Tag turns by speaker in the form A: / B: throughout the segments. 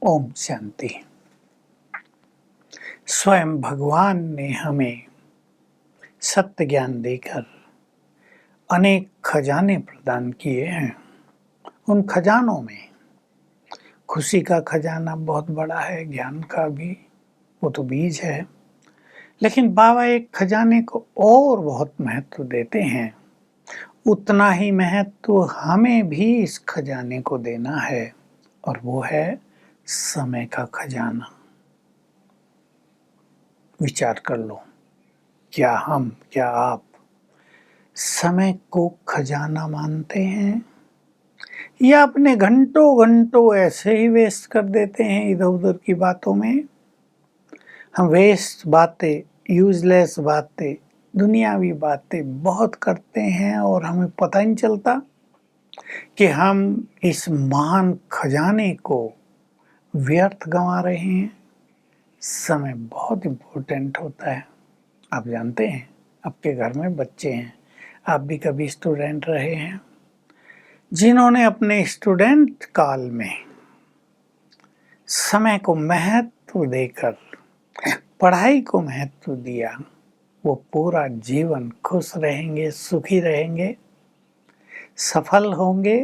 A: ओम शांति। स्वयं भगवान ने हमें सत्य ज्ञान देकर अनेक खजाने प्रदान किए हैं। उन खजानों में खुशी का खजाना बहुत बड़ा है, ज्ञान का भी, वो तो बीज है। लेकिन बाबा एक खजाने को और बहुत महत्व देते हैं। उतना ही महत्व हमें भी इस खजाने को देना है, और वो है समय का खजाना। विचार कर लो, क्या आप समय को खजाना मानते हैं, या अपने घंटों घंटों ऐसे ही वेस्ट कर देते हैं इधर उधर की बातों में। हम वेस्ट बातें, यूजलेस बातें, दुनियावी बातें बहुत करते हैं और हमें पता ही नहीं चलता कि हम इस महान खजाने को व्यर्थ गंवा रहे हैं। समय बहुत इम्पोर्टेंट होता है। आप जानते हैं, आपके घर में बच्चे हैं, आप भी कभी स्टूडेंट रहे हैं। जिन्होंने अपने स्टूडेंट काल में समय को महत्व देकर पढ़ाई को महत्व दिया, वो पूरा जीवन खुश रहेंगे, सुखी रहेंगे, सफल होंगे।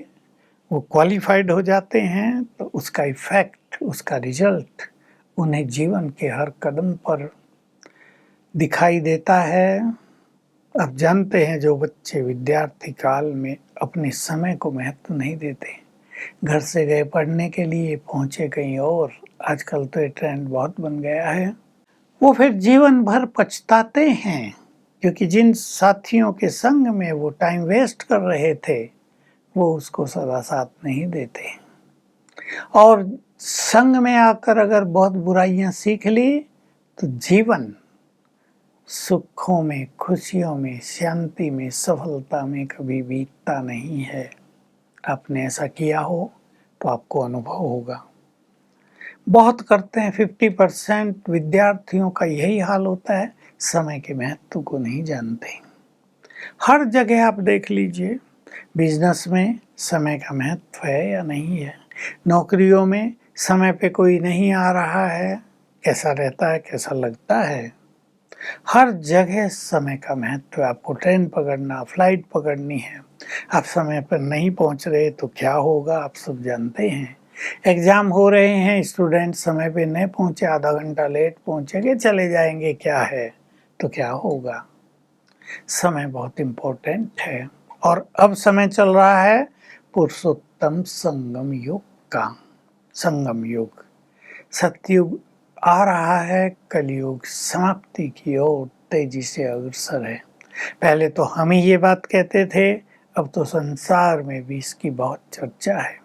A: वो क्वालिफाइड हो जाते हैं तो उसका इफेक्ट, उसका रिजल्ट उन्हें जीवन के हर कदम पर दिखाई देता है। आप जानते हैं, जो बच्चे विद्यार्थी काल में अपने समय को महत्व नहीं देते, घर से गए पढ़ने के लिए, पहुंचे कहीं और, आजकल तो ये ट्रेंड बहुत बन गया है, वो फिर जीवन भर पछताते हैं। क्योंकि जिन साथियों के संग में वो टाइम वेस्ट कर रहे थे, वो उसको सदा साथ नहीं देते। और संग में आकर अगर बहुत बुराइयां सीख ली तो जीवन सुखों में, खुशियों में, शांति में, सफलता में कभी बीतता नहीं है। आपने ऐसा किया हो तो आपको अनुभव होगा। बहुत करते हैं, 50% विद्यार्थियों का यही हाल होता है, समय के महत्व को नहीं जानते। हर जगह आप देख लीजिए, बिजनेस में समय का महत्व है या नहीं है, नौकरियों में समय पे कोई नहीं आ रहा है, कैसा रहता है, कैसा लगता है। हर जगह समय का महत्व है। आपको ट्रेन पकड़ना, फ्लाइट पकड़नी है, आप समय पर नहीं पहुंच रहे तो क्या होगा, आप सब जानते हैं। एग्जाम हो रहे हैं, स्टूडेंट समय पे नहीं पहुंचे, आधा घंटा लेट पहुंचेंगे, चले जाएंगे, क्या है, तो क्या होगा। समय बहुत इम्पोर्टेंट है। और अब समय चल रहा है पुरुषोत्तम संगम युग का। संगम युग, सतयुग आ रहा है, कलयुग समाप्ति की ओर तेजी से अग्रसर है। पहले तो हम ही ये बात कहते थे, अब तो संसार में भी इसकी बहुत चर्चा है।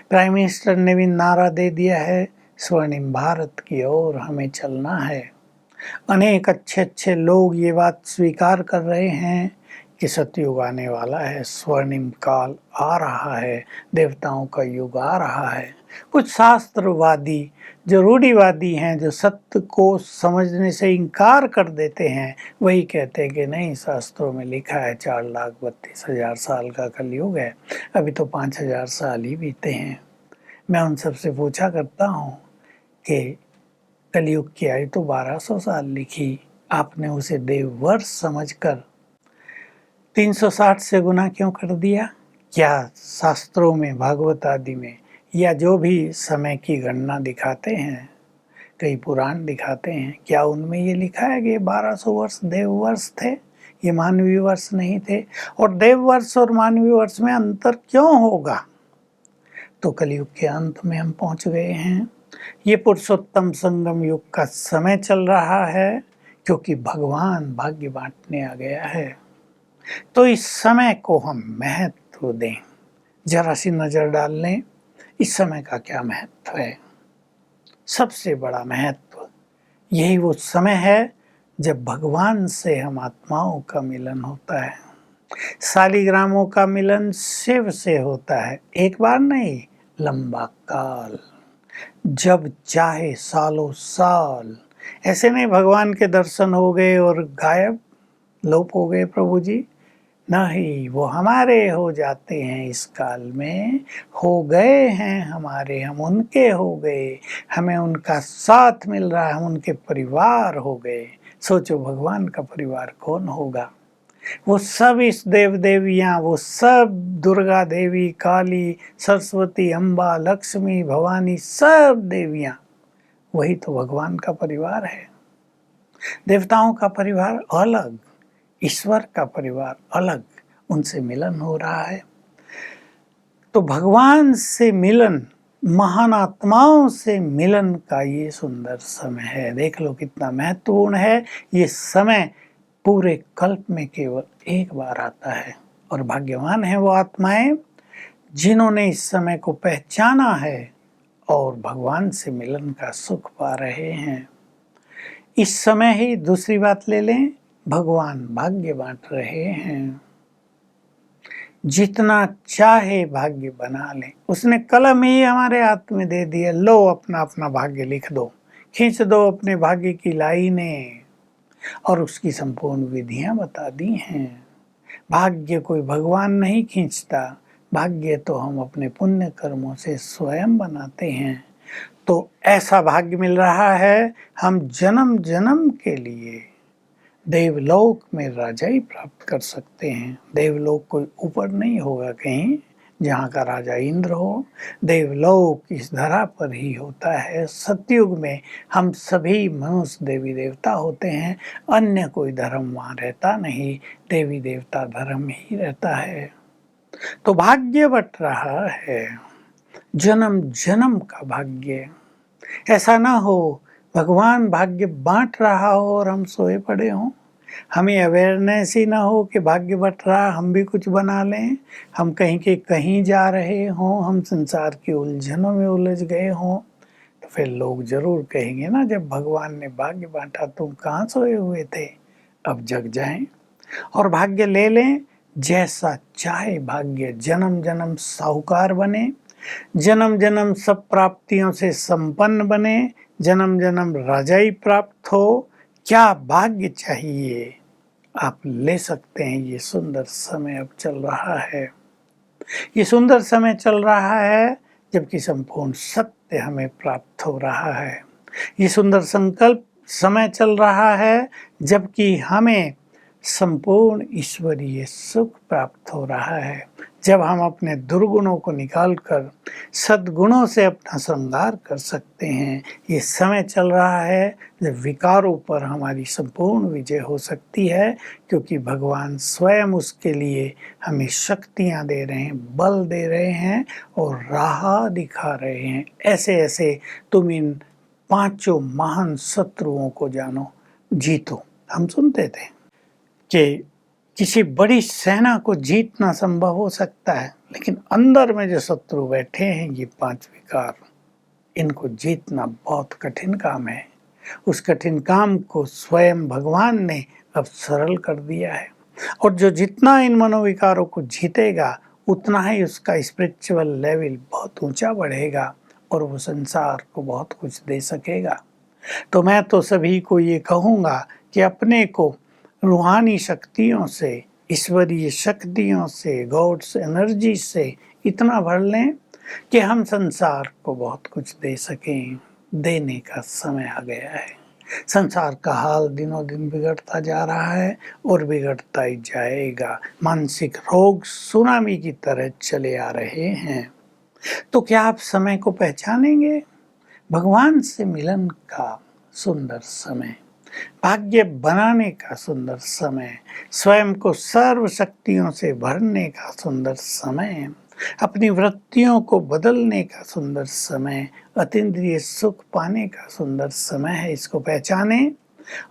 A: प्राइम मिनिस्टर ने भी नारा दे दिया है, स्वर्णिम भारत की ओर हमें चलना है। अनेक अच्छे अच्छे लोग ये बात स्वीकार कर रहे हैं कि सतयुग आने वाला है, स्वर्णिम काल आ रहा है, देवताओं का युग आ रहा है। कुछ शास्त्रवादी जो रूढ़िवादी हैं, जो सत्य को समझने से इनकार कर देते हैं, वही कहते हैं कि नहीं, शास्त्रों में लिखा है 4,32,000 साल का कलयुग है, अभी तो 5,000 साल ही बीते हैं। मैं उन सबसे पूछा करता हूँ कि कलयुग की आयु तो 1200 साल लिखी, आपने उसे देव वर्ष समझकर 360 से गुना क्यों कर दिया? क्या शास्त्रों में, भागवत आदि में, या जो भी समय की गणना दिखाते हैं, कई पुराण दिखाते हैं, क्या उनमें ये लिखा है कि 1200 वर्ष देव वर्ष थे, ये मानवीय वर्ष नहीं थे? और देव वर्ष और मानवीय वर्ष में अंतर क्यों होगा? तो कलयुग के अंत में हम पहुंच गए हैं। ये पुरुषोत्तम संगम युग का समय चल रहा है, क्योंकि भगवान भाग्य बांटने आ गया है। तो इस समय को हम महत्व दें। जरा सी नजर डाल लें, इस समय का क्या महत्व है। सबसे बड़ा महत्व यही वो समय है जब भगवान से हम आत्माओं का मिलन होता है। शालिग्रामों का मिलन शिव से होता है, एक बार नहीं, लंबा काल, जब चाहे सालों साल। ऐसे नहीं भगवान के दर्शन हो गए और गायब, लोप हो गए प्रभु जी, नहीं वो हमारे हो जाते हैं इस काल में, हो गए हैं हमारे, हम उनके हो गए, हमें उनका साथ मिल रहा है, हम उनके परिवार हो गए। सोचो भगवान का परिवार कौन होगा? वो सब इस देव देवियाँ, वो सब दुर्गा देवी, काली, सरस्वती, अम्बा, लक्ष्मी, भवानी, सब देवियाँ, वही तो भगवान का परिवार है। देवताओं का परिवार अलग, ईश्वर का परिवार अलग, उनसे मिलन हो रहा है। तो भगवान से मिलन, महान आत्माओं से मिलन का ये सुंदर समय है। देख लो कितना महत्वपूर्ण है ये समय। पूरे कल्प में केवल एक बार आता है और भाग्यवान है वो आत्माएं जिन्होंने इस समय को पहचाना है और भगवान से मिलन का सुख पा रहे हैं। इस समय ही दूसरी बात ले लें, भगवान भाग्य बांट रहे हैं। जितना चाहे भाग्य बना लें, उसने कलम ही हमारे हाथ में दे दिया, लो अपना अपना भाग्य लिख दो, खींच दो अपने भाग्य की लाइनें, और उसकी संपूर्ण विधियां बता दी हैं। भाग्य कोई भगवान नहीं खींचता, भाग्य तो हम अपने पुण्य कर्मों से स्वयं बनाते हैं। तो ऐसा भाग्य मिल रहा है, हम जन्म जन्म के लिए देवलोक में राजाई प्राप्त कर सकते हैं। देवलोक कोई ऊपर नहीं होगा कहीं जहाँ का राजा इंद्र हो, देवलोक इस धरा पर ही होता है। सतयुग में हम सभी मनुष्य देवी देवता होते हैं, अन्य कोई धर्म वहाँ रहता नहीं, देवी देवता धर्म ही रहता है। तो भाग्य बट रहा है, जन्म जन्म का भाग्य। ऐसा ना हो भगवान भाग्य बांट रहा हो और हम सोए पड़े हों, हमें अवेयरनेस ही ना हो कि भाग्य बट रहा, हम भी कुछ बना लें, हम कहीं के कहीं जा रहे हों, हम संसार की उलझनों में उलझ गए हों। तो फिर लोग जरूर कहेंगे ना, जब भगवान ने भाग्य बांटा तुम कहाँ सोए हुए थे, अब जग जाएं और भाग्य ले लें। जैसा चाहे भाग्य, जन्म जन्म साहूकार बने, जन्म जन्म सब प्राप्तियों से संपन्न बने, जन्म जन्म राजाई प्राप्त हो, क्या भाग्य चाहिए आप ले सकते हैं। ये सुंदर समय अब चल रहा है, ये सुंदर समय चल रहा है जबकि संपूर्ण सत्य हमें प्राप्त हो रहा है। ये सुंदर संकल्प समय चल रहा है जबकि हमें संपूर्ण ईश्वरीय सुख प्राप्त हो रहा है। जब हम अपने दुर्गुणों को निकालकर सद्गुणों से अपना श्रृंगार कर सकते हैं, ये समय चल रहा है जब विकारों पर हमारी संपूर्ण विजय हो सकती है, क्योंकि भगवान स्वयं उसके लिए हमें शक्तियाँ दे रहे हैं, बल दे रहे हैं और राह दिखा रहे हैं। ऐसे ऐसे तुम इन पांचों महान शत्रुओं को जानो, जीतो। हम सुनते थे कि किसी बड़ी सेना को जीतना संभव हो सकता है, लेकिन अंदर में जो शत्रु बैठे हैं ये पांच विकार, इनको जीतना बहुत कठिन काम है। उस कठिन काम को स्वयं भगवान ने अब सरल कर दिया है, और जो जितना इन मनोविकारों को जीतेगा उतना ही उसका स्पिरिचुअल लेवल बहुत ऊंचा बढ़ेगा और वो संसार को बहुत कुछ दे सकेगा। तो मैं तो सभी को ये कहूँगा कि अपने को रूहानी शक्तियों से, ईश्वरीय शक्तियों से, गॉड्स एनर्जी से इतना भर लें कि हम संसार को बहुत कुछ दे सकें। देने का समय आ गया है। संसार का हाल दिनों दिन बिगड़ता जा रहा है और बिगड़ता ही जाएगा। मानसिक रोग सुनामी की तरह चले आ रहे हैं। तो क्या आप समय को पहचानेंगे? भगवान से मिलन का सुंदर समय, भाग्य बनाने का सुंदर समय, स्वयं को सर्व शक्तियों से भरने का सुंदर समय, अपनी वृत्तियों को बदलने का सुंदर समय, अतीन्द्रिय सुख पाने का सुंदर समय है। इसको पहचानें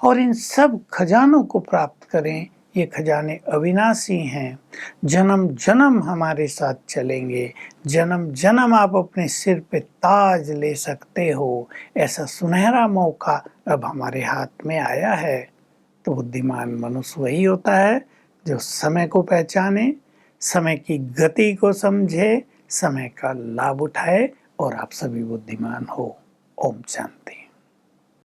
A: और इन सब खजानों को प्राप्त करें। ये खजाने अविनाशी हैं, जन्म जन्म हमारे साथ चलेंगे, जन्म जन्म आप अपने सिर पे ताज ले सकते हो। ऐसा सुनहरा मौका अब हमारे हाथ में आया है। तो बुद्धिमान मनुष्य वही होता है जो समय को पहचाने, समय की गति को समझे, समय का लाभ उठाए, और आप सभी बुद्धिमान हो। ओम शांति।